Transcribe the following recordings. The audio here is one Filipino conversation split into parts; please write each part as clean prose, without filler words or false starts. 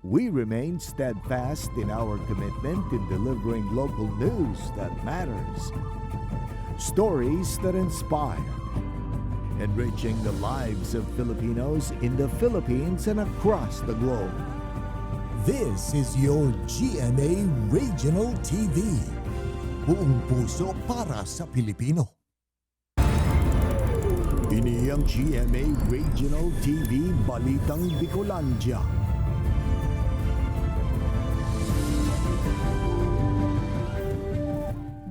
we remain steadfast in our commitment in delivering local news that matters. Stories that inspire. Enriching the lives of Filipinos in the Philippines and across the globe. This is your GMA Regional TV. Buong puso para sa Pilipino. Ini ang GMA Regional TV Balitang Bicolandia.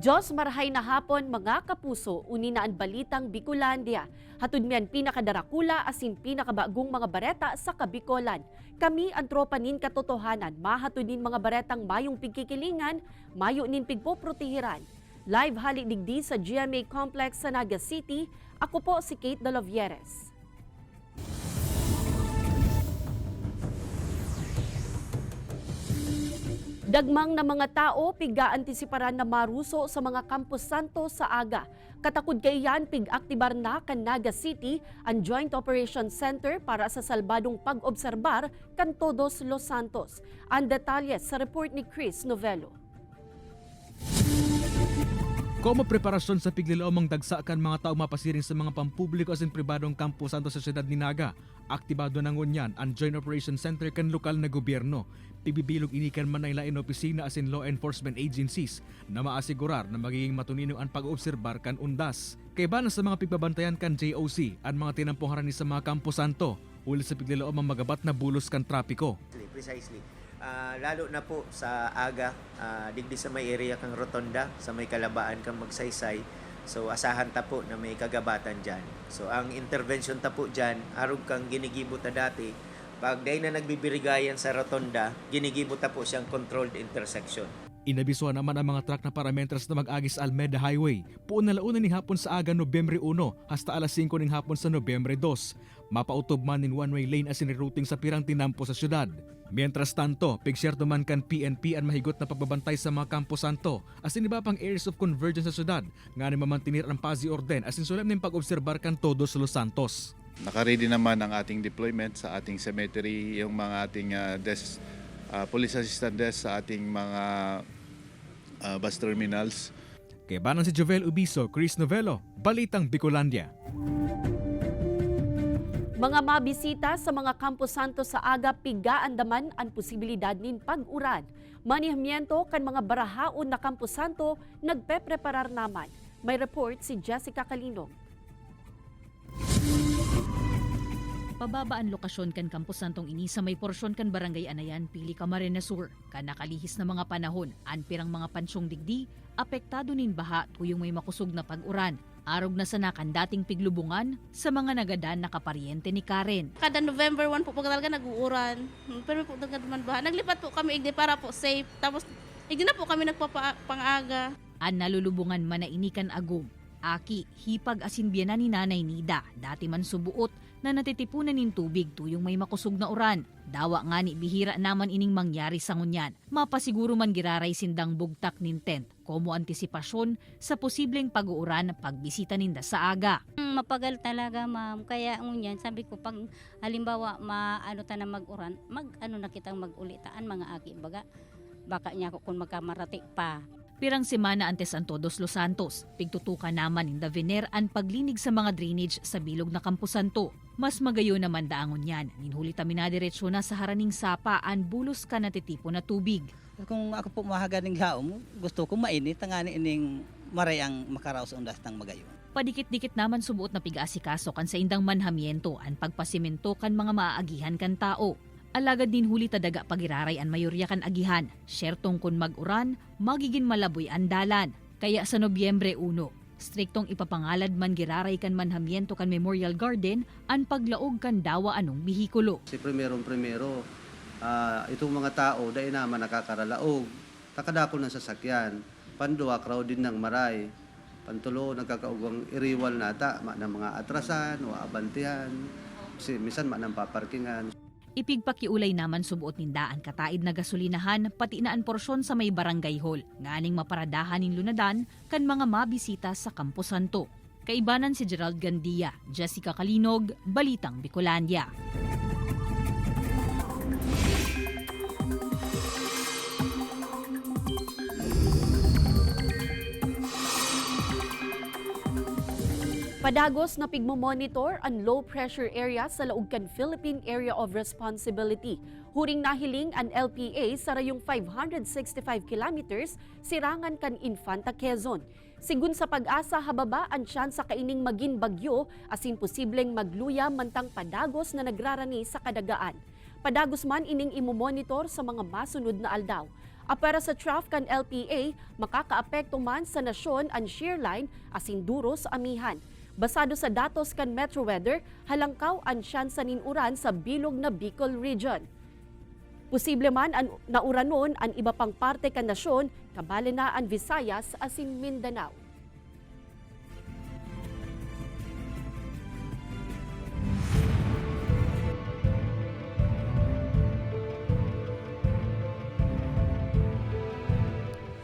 Diyos marahay na hapon mga kapuso, uni na ang Balitang Bicolandia. Hatod miyan pinakadarakula asin pinakabagong mga bareta sa Kabikolan. Kami ang tropa nin katotohanan, mahatod nin mga baretang mayong pigkikilingan, mayo nin pigpoprotehiran. Live halik digdi sa GMA Complex sa Naga City, ako po si Kate Dalovieres. Dagmang na mga tao piga-antisiparan na maruso sa mga Campus Santo sa aga. Katakod kayan pig-aktibar na kan Naga City ang Joint Operations Center para sa salbadong pag-obserbar kan Todos Los Santos. Ang detalles sa report ni Chris Novello. Como preparasyon sa piglilaomang dagsakan mga tao mapasiring sa mga pampubliko asin pribadong Campo Santo sa siyudad ni Naga. Aktibado na ngunyan ang Joint Operations Center kan lokal na gobyerno. Pibibilog inikan man ay lain opisina asin law enforcement agencies na maasigurar na magiging matunino ang pag-obserbar kan undas. Kay bala sa mga pigbabantayan kan JOC ang mga tinampong harani sa mga Campo Santo uli sa piglilaomang magabat na bulos kan trapiko. Precisely. Lalo na po sa aga, digdi sa may area kang Rotonda, sa may Kalabaan kang Magsaysay. So asahan ta po na may kagabatan dyan. So ang intervention ta po dyan, arog kang ginigibot na dati, pag day na nagbibirigayan sa Rotonda, ginigibot ta po siyang controlled intersection. Inabisuan naman ang mga truck na parameters na mag-agis Almeda Highway. Puon na launa ni hapon sa aga Nobyembre 1 hasta alas 5 ning hapon sa Nobyembre 2. Mapautob man nin one-way lane as routing sa pirang tinampo sa syudad. Mientras tanto, pigsyerto man kan PNP ang mahigot na pagbabantay sa mga Campo Santo as in iba pang areas of convergence sa syudad nga ni mamantinir ang pazi orden as in sulam ning pag-obserbar kan Todos Los Santos. Nakaready naman ang ating deployment sa ating cemetery, yung mga ating police assistant desk sa ating mga bus terminals. Kay banan si Jovel Ubiso, Chris Novello, Balitang Bicolandia. Mga mabisita sa mga Campo Santo sa aga piga-andaman ang posibilidad nin pag-uran. Manihmiento kan mga barahaon na Campo Santo nagpe-preparar naman. May report si Jessica Calinog. Pababa ang lokasyon kan Campo Santong ini sa may porsyon kan Barangay Anayan, Pili Camarines Sur. Kan nakalihis na mga panahon, anpirang mga pansyong digdi, apektado nin baha tuyong may makusog na pag-uran. Arog na sana kan dating piglubungan sa mga nagadan na kaparyente ni Karen. Kada November 1 po talaga nag-uuran. Pero po talaga naman baha. Naglipat po kami igdi para po safe. Tapos igdi na po kami nagpapangaga. An nalulubungan man na inikan agum. Aki, hipag asin biyanan ni Nanay Nida, dati man subuot na natitipunan nin tubig tuyong may makusog na uran. Dawa nga ni bihira naman ining mangyari sa ngunyan. Mapasiguro man giraray sindang bugtak nin tent, komo antisipasyon sa posibleng pag-uuran pagbisita ninda sa aga. Mapagal talaga ma'am, kaya ngunyan sabi ko pag halimbawa maano ta na mag-uran, na kitang mag-ulitaan mga aki baga. Baka niya ko kung magkamarati pa. Pirang semana antes ang Todos Los Santos, pigtutukan naman in Daviner ang paglinig sa mga drainage sa bilog na Campo Santo. Mas magayo naman daangon yan, ninhuli tamin na diretsyo na sa haraning sapa ang bulos ka natitipo na tubig. Kung ako po mahaganing laom, gusto ko mainit, tangani ining maray ang makaraos undas ng magayo. Padikit-dikit naman subuot na pig-asikaso kan sa indang manhamiento ang pagpasimento kan mga maaagihan kan tao. Alagad din huli tadaga pagiraray ang mayorya kan agihan. Syertong kun mag-uran, magiging malaboy ang dalan. Kaya sa Nobyembre 1, striktong ipapangalad man giraray kan manhamiento kan Memorial Garden ang paglaog kan dawa anong bihikulo. Si primero, itong mga tao dahil naman nakakaralaog. Takadako ng sasakyan. Pandua, crowded ng maray. Pantulo, nagkakaugwang iriwal nata, ng mga atrasan o abantihan. Minsan ng paparkingan. Ipigpakiulay naman subuot nindaan kataid na gasolinahan pati na ang porsyon sa may barangay hall. Nganing maparadahan nin lunadan kan mga mabisita sa Campo Santo. Kaibanan si Gerald Gandia, Jessica Calinog, Balitang Bicolandia. Padagos na pigmo-monitor ang low-pressure area sa Laugcan Philippine Area of Responsibility. Huring nahiling ang LPA sa rayong 565 kilometers sirangan kan Infanta, Quezon. Sigun sa Pag-asa, hababa ang tsansa kaining maging bagyo asin posibleng magluya mantang padagos na nagrarani sa kadagaan. Padagos man ining imomonitor sa mga masunod na aldaw. Apara sa trough kan LPA, makakaapekto man sa nasyon ang shear line asin duro sa amihan. Basado sa datos kan Metro Weather, halangkaw ang tsansa nin uran sa bilog na Bicol Region. Posible man ang nauranon ang iba pang parte kan nasyon, kabali na ang Visayas asin Mindanao.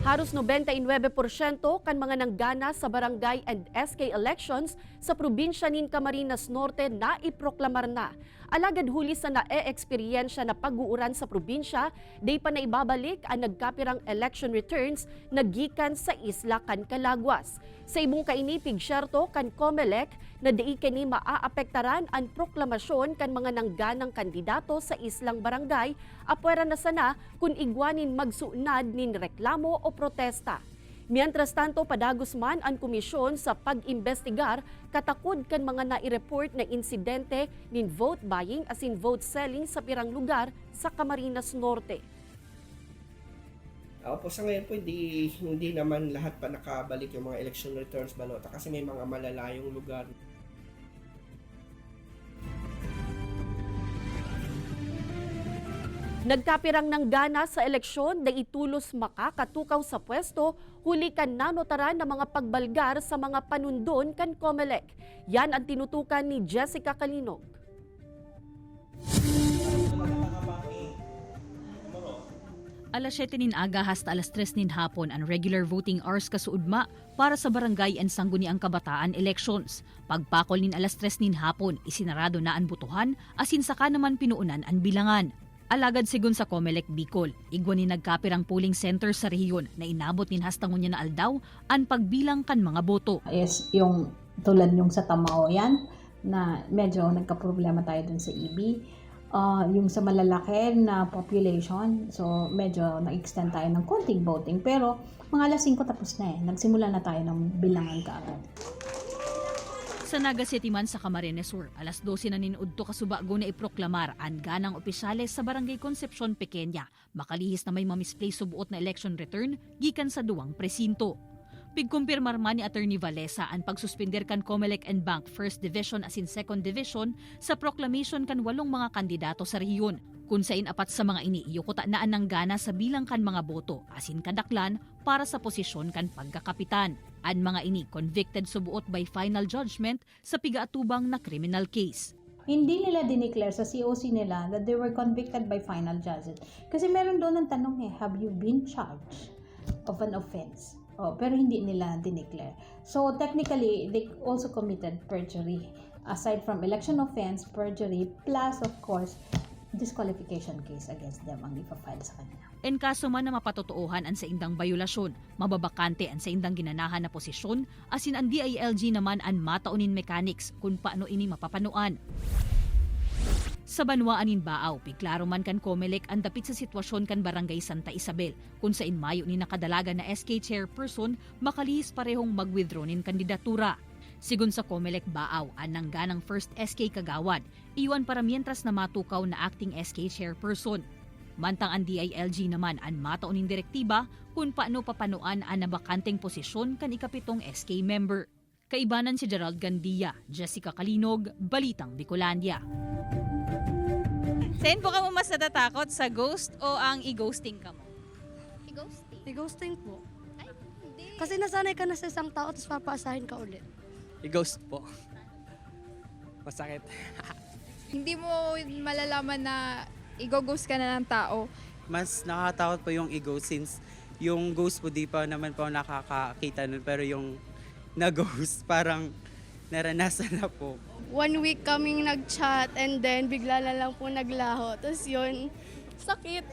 Halos 99% kan mga nanggana sa barangay and SK elections sa probinsya nin Camarines Norte na iproklamar na. Alagad huli sa nae-eksperyensya na pag-uuran sa probinsya, day pa na ibabalik ang nagkapirang election returns na gikan sa isla kan Calaguas. Sa ibong kainipig syerto kan COMELEC na dai kini maaapektaran ang proklamasyon kan mga nangganang kandidato sa islang barangay, apwera na sana kung igwanin magsuunad nin reklamo o protesta. Mientras tanto, padagos man ang komisyon sa pag-imbestigar katakod kan mga nai-report na insidente nin vote buying asin vote selling sa pirang lugar sa Camarines Norte. Opo, sa ngayon po hindi naman lahat pa nakabalik yung mga election returns balota kasi may mga malalayong lugar. Nagkapirang ng gana sa eleksyon na itulos makakatukaw sa pwesto huli kan nanotaran ng mga pagbalgar sa mga panundon kan COMELEC. Yan ang tinutukan ni Jessica Kalinog. Alas 7 nin aga hasta alas 3 nin hapon ang regular voting hours kasuudma para sa barangay and sangguniang kabataan elections. Pagpakol nin alas 3 nin hapon, isinarado na ang butuhan, asin saka naman pinuunan ang bilangan. Alagad sigun sa COMELEC Bicol, igwa ni nagkapirang polling center sa rehiyon na inabot nin hastangon niya na aldaw ang pagbilang kan mga boto. Is yung tulad yung sa Tamao yan, na medyo nagka-problema tayo dun sa EB. Yung sa malalaki na population, so medyo na-extend tayo ng konting voting. Pero mga alas 5 tapos na nagsimula na tayo ng bilangan kaagad. Sa Naga City man sa Camarines Sur, alas 12 na ninudto kasubago na iproklamar ang ganang opisyales sa Barangay Concepcion Pequeña, makalihis na may mamisplay subuot na election return gikan sa duwang presinto. Pigkumpirmar man ni Attorney Valesa ang pagsuspender kan COMELEC and Bank 1st Division asin 2nd Division sa proclamation kan 8 mga kandidato sa rehiyon. Kung sain apat sa mga ini, yukuta naan ng gana sa bilang kan mga boto asin kadaklan para sa posisyon kan pagkakapitan. Ang mga ini convicted subuot by final judgment sa pigaatubang na criminal case. Hindi nila dineclare sa COC nila that they were convicted by final judges. Kasi meron doon ang tanong have you been charged of an offense? Pero hindi nila dineclare. So technically, they also committed perjury. Aside from election offense, perjury, plus of course, disqualification case against them ang ipafile sa kanila. En kaso man na mapatotoohan ang sa indang bayulasyon, mababakante ang sa indang ginanahan na posisyon, asin ang DILG naman ang mataunin mechanics kung paano ini mapapanuan. Sa Banwaanin Baaw, piklaro man kan COMELEC ang dapit sa sitwasyon kan Barangay Santa Isabel, kung sa inmayo ni nakadalaga na SK chairperson, makalihis parehong mag-withdraw nin kandidatura. Sigun sa COMELEC Baaw, ang nangganang first SK Kagawad, iwan para mientras na matukaw na acting SK chairperson. Mantang ang DILG naman ang mataunin direktiba kung paano papanuan ang nabakanteng posisyon kan ikapitong SK member. Kaibanan si Gerald Gandia, Jessica Kalinog, Balitang Bicolandia. Saan po ka mo mas natatakot, sa ghost o ang i-ghosting ka mo? I-ghosting? I-ghosting po. Ay, hindi. Kasi nasanay ka na sa isang tao tapos papaasahin ka ulit. I-ghost po. Masakit. Hindi mo malalaman na i-ghost ka na ng tao. Mas nakakatakot po yung i-ghost since yung ghost po di pa naman po nakakakita nun pero yung na-ghost parang naranasan na po. 1 week kaming nag-chat and then bigla na lang po naglaho. Tapos yun, sakit.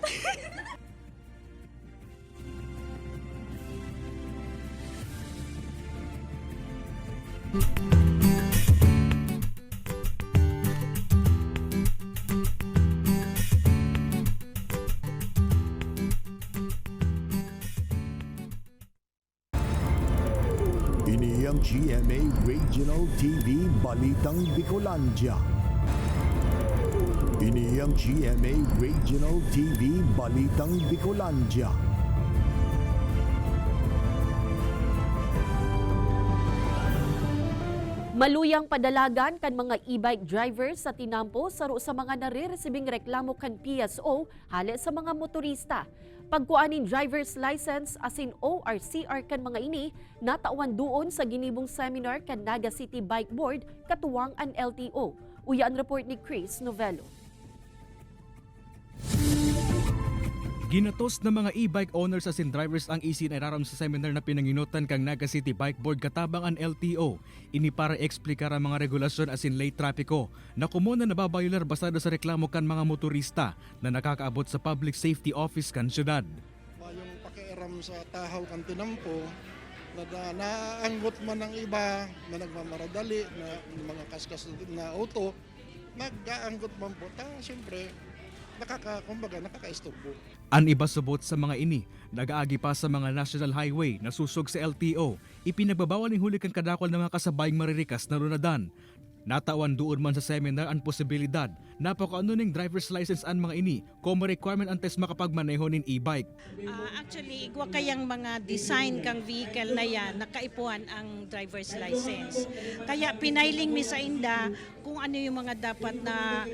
Ini ang GMA Regional TV Balitang Bicolandia. Ini ang GMA Regional TV Balitang Bicolandia. Maluyang padalagan kan mga e-bike drivers sa tinampo saro sa mga nare-resibing reklamo kan PSO hali sa mga motorista. Pagkuanin driver's license asin ORCR kan mga ini natawan doon sa ginibong seminar kan Naga City Bike Board katuwang an LTO. Uya ang report ni Chris Novello. Ginatos ng mga e-bike owners asin drivers ang isin iraram sa seminar na pinanginutan kang Naga City Bike Board katabang ang LTO. Ini para eksplikar ang mga regulasyon asin late trapiko na kumuna nababayular basado sa reklamo kan mga motorista na nakakaabot sa Public Safety Office kan syudad. Yung pakiaram sa tahaw kan tinampo na naanggot man ng iba na nagmamaradali na mga kaskas na auto, nag-aanggot man po. Siyempre, nakaka-isturbo. Ang iba subot sa mga ini, nag-aagi pa sa mga national highway na susog sa LTO, ipinagbabawal ng huli kan kadakol ng mga kasabayang maririkas na lunadan. Natawan doon man sa seminar ang posibilidad na pakaanuning driver's license ang mga ini como requirement antes makapagmaneho ng e-bike. Actually, igwa kayang mga design kang vehicle na yan, nakaipuan ang driver's license. Kaya pinailing mi sa inda kung ano yung mga dapat na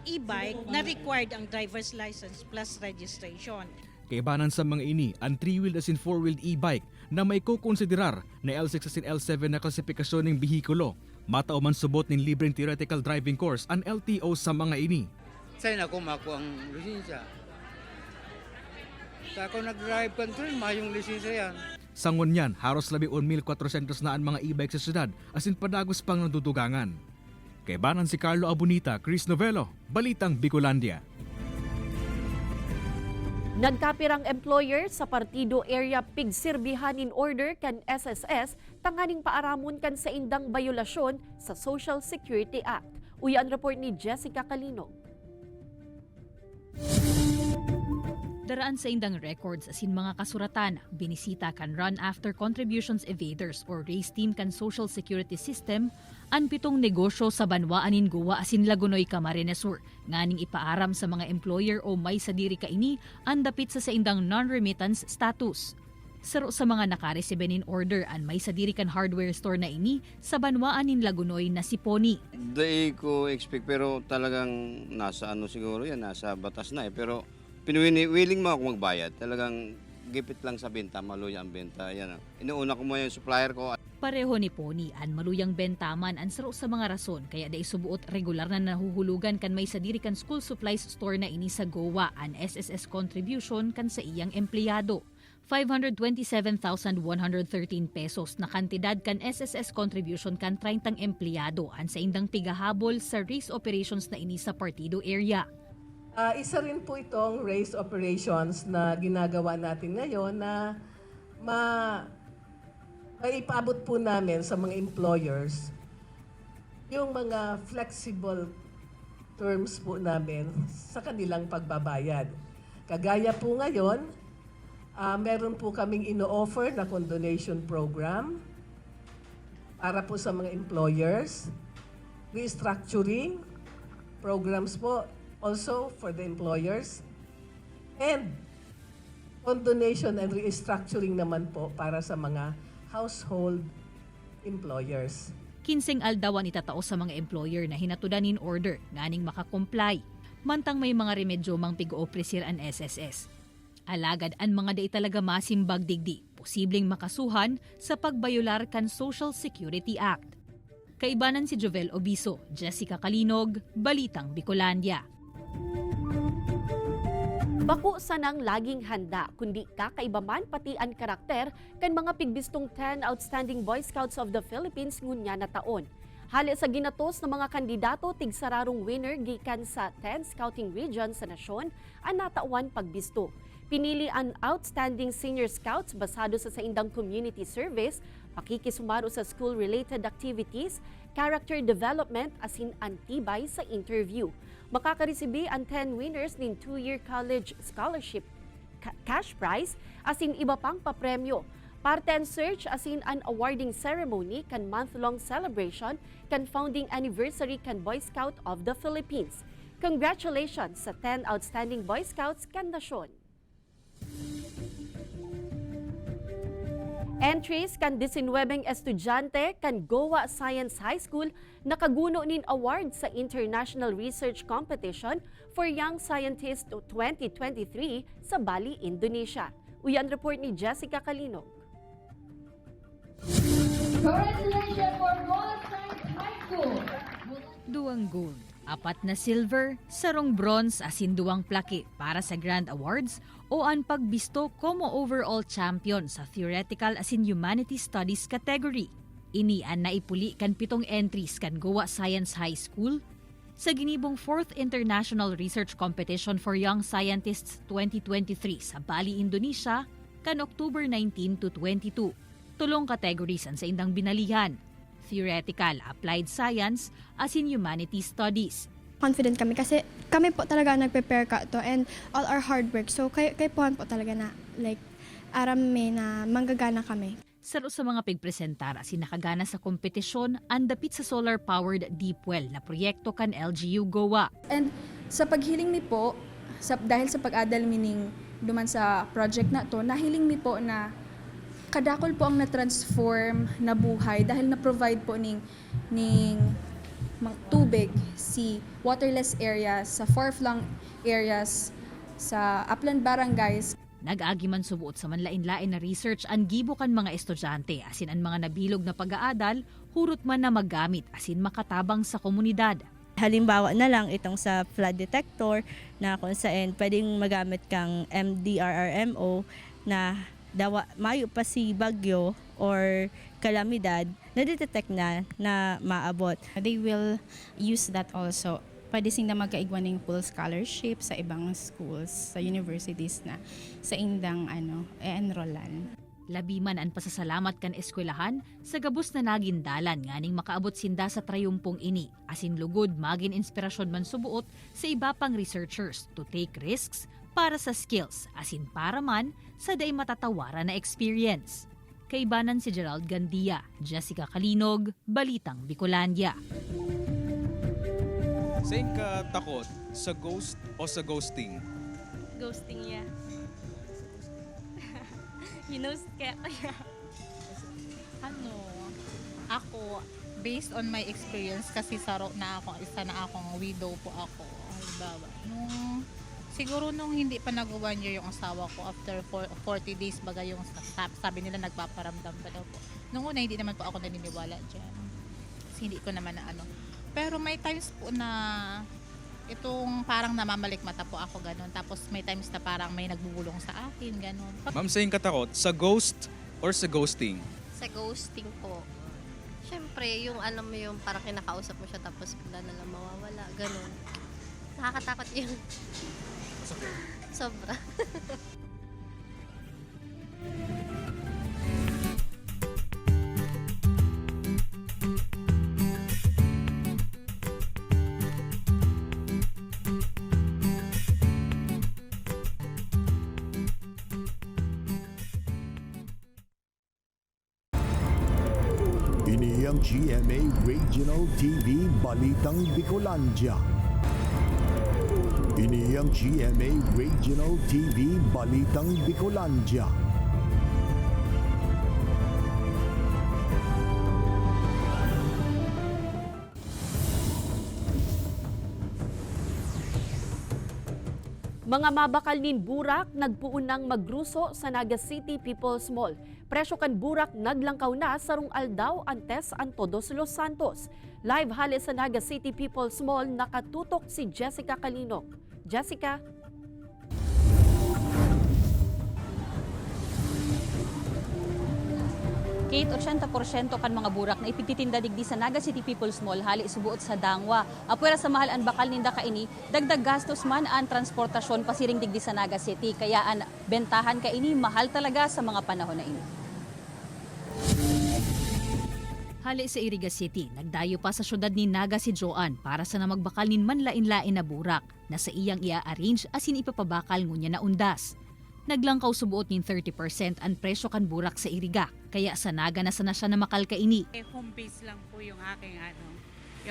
e-bike na required ang driver's license plus registration. Kaibanan sa mga ini, ang 3-wheeled asin 4-wheeled e-bike na may kukonsiderar na L6 asin L7 na klasifikasyon ng bihikulo. Matao man subot ng libreng theoretical driving course ang LTO sa mga ini. Sa'yo na kumako ang lisensya. Sa ako nag-drive control, mayong lisensya yan. Sangon yan, haros 11,400 na ang mga e-bike sa syudad asin padagos pang nadudugangan. Kaibanan si Carlo Abunita, Chris Novello, Balitang Bicolandia. Nagkapirang employer sa partido area pigsirbihan in order kan SSS tanganing paaramon kan sa indang bayolasyon sa Social Security Act. Uya ang report ni Jessica Calino. Daraan sa indang records asin mga kasuratan, binisita kan Run After Contributions Evaders or RACE team kan Social Security System ang 7 negosyo sa Banwaanin Guwa asin Lagunoy, Camarines Sur nganing ipaaram sa mga employer o may sadiri kaini ang dapit sa indang non-remittance status. Saro sa mga nakaresibe nin order ang may sadiri kan hardware store na ini sa Banwaanin Lagunoy na si Pony. Di ko expect pero talagang nasa siguro yan, nasa batas na pero willing mo ako magbayad. Talagang gipit lang sa benta, maluya ang benta. Yan. Inuuna ko mo yung supplier ko. Pareho ni Pony, ang maluyang bentaman ang saro sa mga rason kaya da isubuot regular na nahuhulugan kan may sadiri kan school supplies store na ini sa Goa ang SSS contribution kan sa iyang empleyado. 527,113 pesos na kantidad kan SSS contribution kan 30 empleyado ang sa indang pigahabol sa race operations na ini sa partido area. Isa rin po itong race operations na ginagawa natin ngayon na maipaabot po namin sa mga employers yung mga flexible terms po namin sa kanilang pagbabayad. Kagaya po ngayon, meron po kaming ino-offer na condonation program para po sa mga employers, restructuring programs po also for the employers, and condonation and restructuring naman po para sa mga household employers. Kinsing aldawan itatao sa mga employer na hinatudan in order nganing makakomply. Mantang may mga remedyo mang pig-opresir ang SSS. Alagad ang mga day talaga masimbag digdi, posibleng makasuhan sa pagbayular kan Social Security Act. Kaibanan si Jovel Obiso, Jessica Kalinog, Balitang Bicolandia. Bako sanang laging handa, kundi kakaiba man pati ang karakter kan mga pigbistong 10 outstanding Boy Scouts of the Philippines ngunya na taon. Hali sa ginatos ng mga kandidato tigsararong winner gikan sa 10 scouting region sa nasyon ang natawan pagbisto. Pinili ang outstanding senior scouts basado sa saindang community service, pakikisumaro sa school-related activities, character development asin antibay sa interview. Makakaresibi ang 10 winners ng 2-year college scholarship cash prize asin iba pang papremyo. Parte ang search asin an awarding ceremony kan month-long celebration kan founding anniversary kan Boy Scout of the Philippines. Congratulations sa 10 outstanding Boy Scouts kan nasyon. Entries kan 19 estudyante kan Goa Science High School nakaguno nin award sa International Research Competition for Young Scientists 2023 sa Bali, Indonesia. Uyan report ni Jessica Kalinog. Congratulations for Goa Science High School! 2 gold, 4 na silver, sarong bronze asin 2 plaque para sa Grand Awards o ang pagbisto como overall champion sa Theoretical asin Humanities Studies category. Ini ang naipuli kan 7 entries kan Goa Science High School sa ginibong 4th International Research Competition for Young Scientists 2023 sa Bali, Indonesia kan October 19 to 22. 3 categories ang sa indang binalihan: Theoretical, Applied Science, asin Humanities Studies. Confident kami kasi kami po talaga nag-prepare ka to and all our hard work. So kay Puhan po talaga na aram may na manggagana kami. Saro sa mga pigpresentar asin nakagana sa kompetisyon ang dapit sa solar-powered deep well na proyekto kan LGU Goa. And sa paghiling mi po, dahil sa pag-adal mining duman sa project na to, nahiling mi po na kadakol po ang na-transform na buhay dahil na-provide po ning tubig si waterless areas sa far-flung areas sa upland barangays. Nag-agi man subuot sa manlain-lain na research ang gibo kan mga estudyante asin ang mga nabilog na pag-aadal hurot man na magamit asin makatabang sa komunidad. Halimbawa na lang itong sa flood detector na kung saan pwedeng magamit kang MDRRMO na dawa mayo pa si bagyo or kalamidad na detect na maabot. They will use that also. Pwede sing na magkaigwan ng full scholarship sa ibang schools, sa universities na sa indang e-enrollan. Labi man ang pasasalamat kan eskwelahan sa gabos na nagindalan nganing makaabot sinda sa 30 ini asin lugod magin inspirasyon man subuot sa iba pang researchers to take risks para sa skills asin para man sa day matatawaran na experience. Kaibanan si Gerald Gandia, Jessica Kalinog, Balitang Bicolandia. Saan ka takot? Sa ghost o sa ghosting? Ghosting, yeah. Kaya ako, based on my experience, kasi saro na ako, isa na akong widow po ako. Halimbawa, siguro nung hindi pa nag-1 year yung asawa ko, after 40 days baga yung sabi nila nagpaparamdam pa daw po. Nung una, hindi naman po ako naniniwala dyan. Kasi hindi ko naman na Pero may times po na itong parang namamalik mata po ako ganun. Tapos may times na parang may nagbubulong sa akin, ganun. Ma'am, saan ka takot? Sa ghost or sa ghosting? Sa ghosting po. Siyempre, yung alam mo yung parang kinakausap mo siya tapos bigla na lang mawawala, ganun. Nakakatakot yun. Sobra. Ini ang GMA Regional TV Balitang Bicolandia. Ini ang GMA Regional TV Balitang Bicolandia. Mga mabakal nin burak nagpuon ng magruso sa Naga City People's Mall. Presyo kan burak naglangkaw na sarong aldaw antes ang Todos Los Santos. Live hali sa Naga City People's Mall nakatutok si Jessica Kalinog. Jessica? Kate, 80% kan mga burak na ipititinda digdi sa Naga City People's Mall hali subuot sa Dangwa. Apwera sa mahal ang bakal ninda kaini, dagdag gastos man ang transportasyon pasiring digdi sa Naga City. Kaya ang bentahan kaini mahal talaga sa mga panahon na ini. Hali sa Iriga City, nagdayo pa sa syudad ni Naga si Joan para sa namagbakal nin manlain-lain na burak na sa iyang ia-arrange asin ipapabakal ngunya na undas. Naglangkaw subuot nin 30% ang presyo kan burak sa iriga, kaya sanaga na sana siya na makalkaini. Home base lang po yung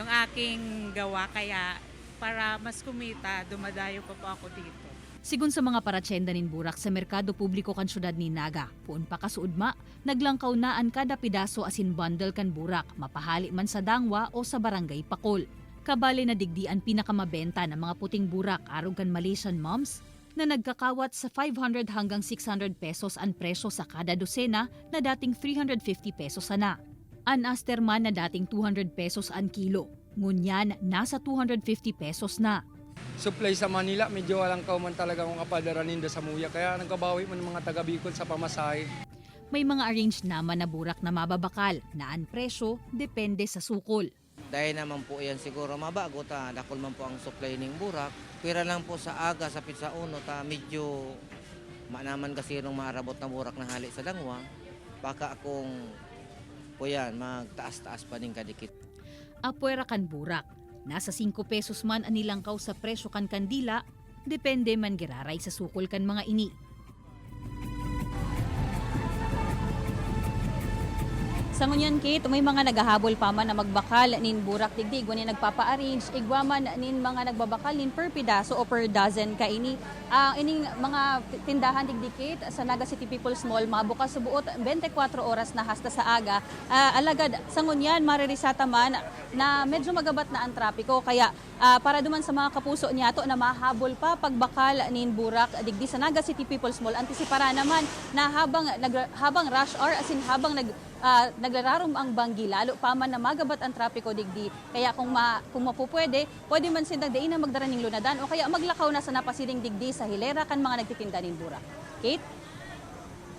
aking gawa, kaya para mas kumita, dumadayo pa po ako dito. Sigun sa mga paratsenda nin burak sa merkado publiko kan syudad ni Naga, puon pa kasuudma, naglangkaw naan kada pidaso asin bundle kan burak, mapahali man sa Dangwa o sa Barangay Pakol. Kabali na digdi ang pinakamabenta ng mga puting burak arog kan Malaysian moms na nagkakawat sa 500 hanggang 600 pesos ang presyo sa kada dosena na dating 350 pesos sana. An asterman na dating 200 pesos ang kilo, ngunyan nasa 250 pesos na. Supply sa Manila, medyo walang kauman talaga kung kapadaranin sa Muya. Kaya nagkabawi mo ng mga taga-Bicol sa pamasahe. May mga arranged naman na burak na mababakal na ang presyo depende sa sukol. Dahil naman po yan siguro mabago dakol man po ang supply ng burak. Pira lang po sa aga sa pizza uno medyo naman kasi nung maarabot na burak na hali sa Dangwa. Baka akong po yan magtaas-taas pa din kadikit. Apwera kan burak. Nasa 5 pesos man ang nilangkaw sa presyo kan kandila, depende man giraray sa sukol kan mga ini. Sa ngunyan, Kate, may mga nagahabol pa man na magbakal nin burak digdig wani nagpapa-arrange igwaman nin mga nagbabakal nin per pidaso o per dozen ka ini. Ining mga tindahan digdig, Kate, sa Naga City People's Mall mabukas sa buot 24 oras na hasta sa aga. Alagad sa ngunyan maririsata man na medyo magabat na ang trapiko, kaya para duman sa mga kapuso niya to na mahabol pa pagbakal nin burak digdi sa Naga City People's Mall, antisipara naman na habang rush hour asin habang naglararom ang banggi, lalo pa man na magabat ang trapiko digdi. Kaya kung mapupwede, pwede man silang dain na magdara ng lunadan o kaya maglakaw na sa napasiring digdi sa hilera kan mga nagtitinda nin burak. Kate?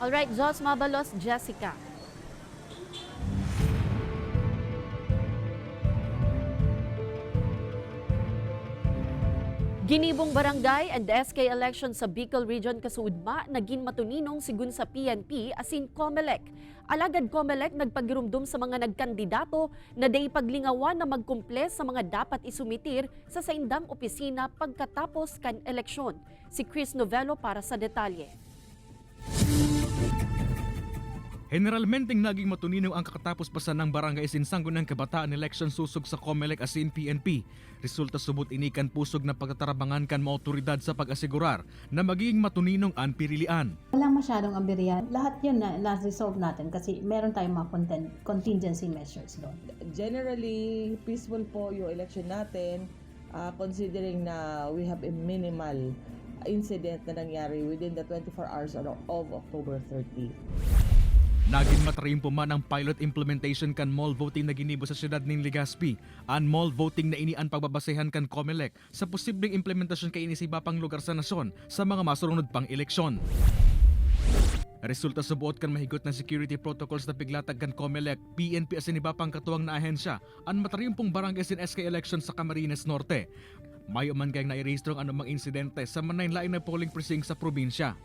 Alright, Jos Mabalos, Jessica. Ginibong barangay and SK election sa Bicol Region kasuudma naging matuninong sigun sa PNP asin COMELEC. Alagad COMELEC nagpagirumdum sa mga nagkandidato na day paglingawan na magkumple sa mga dapat isumitir sa saindang opisina pagkatapos kan eleksyon. Si Chris Novello para sa detalye. Generalmente naging matuninong ang kakatapos pasan ng barangay sinsanggo ng kabataan election susog sa COMELEC asin PNP. Resulta subot inikan pusog na pagtatarabangan kan mga otoridad sa pag-asigurar na magiging matuninong ang pirilian. Walang masyadong ambirian. Lahat yun na-resolve natin kasi meron tayong mga contingency measures doon. Generally, peaceful po yung election natin considering na we have a minimal incident na nangyari within the 24 hours of October 30. Naging matarim po man ang pilot implementation kan mall voting na ginibo sa siyudad ng Legazpi. Ang mall voting na inian pagbabasehan kan COMELEC sa posibleng implementasyon kay inisiba pang lugar sa nasyon sa mga masurunod pang eleksyon. Resulta sa buot kan mahigot na security protocols na piglatag kan COMELEC, PNP asin iba pang katuwang na ahensya, ang matarim pong barangay sin SK election sa Camarines Norte. Mayo man kayang nairehistro ang anumang insidente sa manaylain na polling precinct sa probinsya.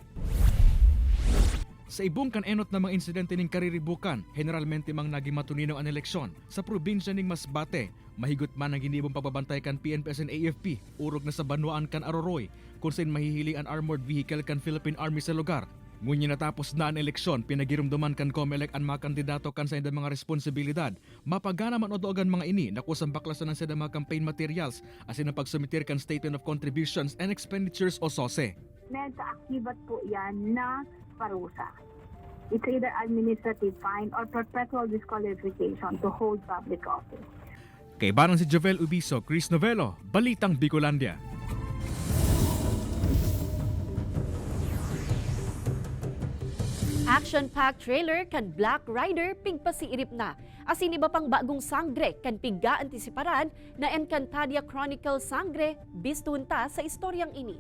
Sa ibong kan-enot na mga insidente ning kariribukan, generalmente mang naging matuninong ang eleksyon. Sa probinsya ning Masbate, mahigot man ang ginibong pagbabantay kan PNP and AFP, urog na sa Banwaan kan Aroroy, kung saan mahihiling ang armored vehicle kan Philippine Army sa lugar. Ngunit natapos na ang eleksyon, pinagirumduman kan COMELEC ang mga kandidato kan sa mga responsibilidad. Mapagana man odogan mga ini na kusang baklasan ng mga campaign materials asin ang pagsumitir kan Statement of Contributions and Expenditures o SOSE. Nagka-akibat po yan na parusa. It's either administrative fine or perpetual disqualification to hold public office. Kay barang si Jovel Ubiso, Chris Novello, Balitang Bicolandia. Action-packed trailer kan Black Rider pigpasiirip na. Asin iba pang bagong sangre kan pigga antisiparan na Encantadia Chronicle Sangre bistuhunta sa istoryang ini.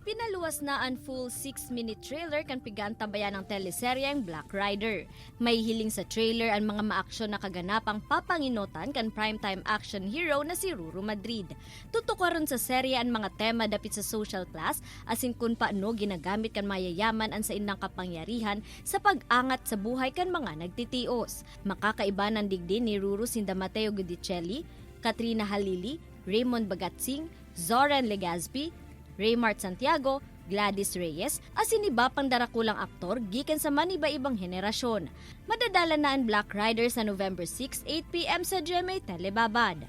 Pinaluwas na ang full 6-minute trailer kan pigantabayan ng teleseryeng Black Rider. May hiling sa trailer ang mga maaksyon na kaganapang papanginotan kan primetime action hero na si Ruru Madrid. Tutukaron sa serye ang mga tema dapit sa social class asin kun paano ginagamit kan mayayaman ang sa inang kapangyarihan sa pag-angat sa buhay kan mga nagtitios. Makakaiba ng digdi ni Ruru sinda Mateo Gudicelli, Katrina Halili, Raymond Bagatsing, Zoran Legazpi, Raymart Santiago, Gladys Reyes, asin iba pang darakulang aktor gikan sa maniba-ibang henerasyon. Madadala na ang Black Rider sa November 6, 8 p.m. sa GMA Telebabad.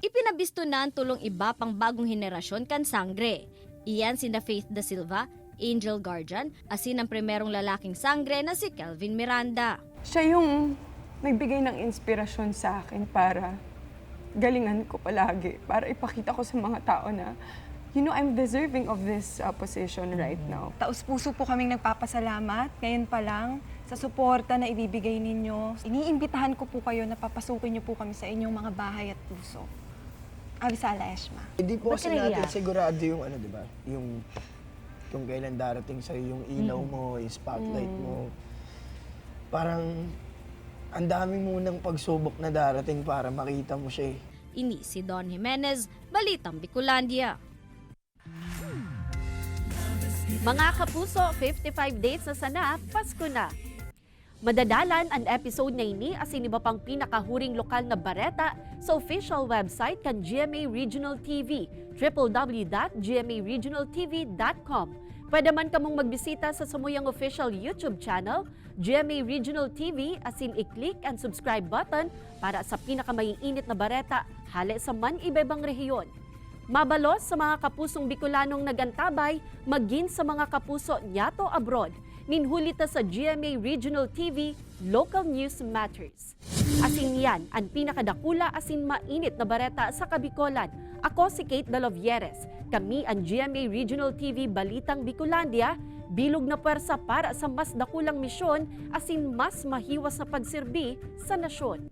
Ipinabisto na ang tulong iba pang bagong henerasyon kan sangre. Iyan sina Faith Da Silva, Angel Guardian, asin ang primerong lalaking sangre na si Kelvin Miranda. Siya yung nagbigay ng inspirasyon sa akin para galingan ko palagi, para ipakita ko sa mga tao na I'm deserving of this position right now. Taos-puso po kaming nagpapasalamat ngayon pa lang sa suporta na ibibigay ninyo. Iniimbitahan ko po kayo na papasukin niyo po kami sa inyong mga bahay at puso. Abisala Eshma. Hindi po kasi natin sigurado yung di ba? Yung kung kailan darating sa'yo yung ilaw mo, yung spotlight mo. Parang ang dami munang pagsubok na darating para makita mo siya. Ini si Don Jimenez, Balitang Bicolandia. Mga kapuso, 55 days na sana, Pasko na. Madadalan ang episode na ini asin iba pang pinakahuring lokal na bareta sa official website kan GMA Regional TV, www.gmaregionaltv.com. Pwede man kamong magbisita sa samuyang official YouTube channel, GMA Regional TV, asin i-click ang subscribe button para sa pinakamaiinit na bareta hali sa man iba-ibang rehiyon. Mabalos sa mga kapusong Bicolanong nagantabay, maging sa mga kapuso nyato abroad. Ninhulita sa GMA Regional TV, Local News Matters. Asin yan, ang pinakadakula asin mainit na bareta sa Kabicolan. Ako si Kate Dalovieres. Kami ang GMA Regional TV Balitang Bicolandia, bilog na pwersa para sa mas dakulang misyon asin mas mahiwas na pagsilbi sa nasyon.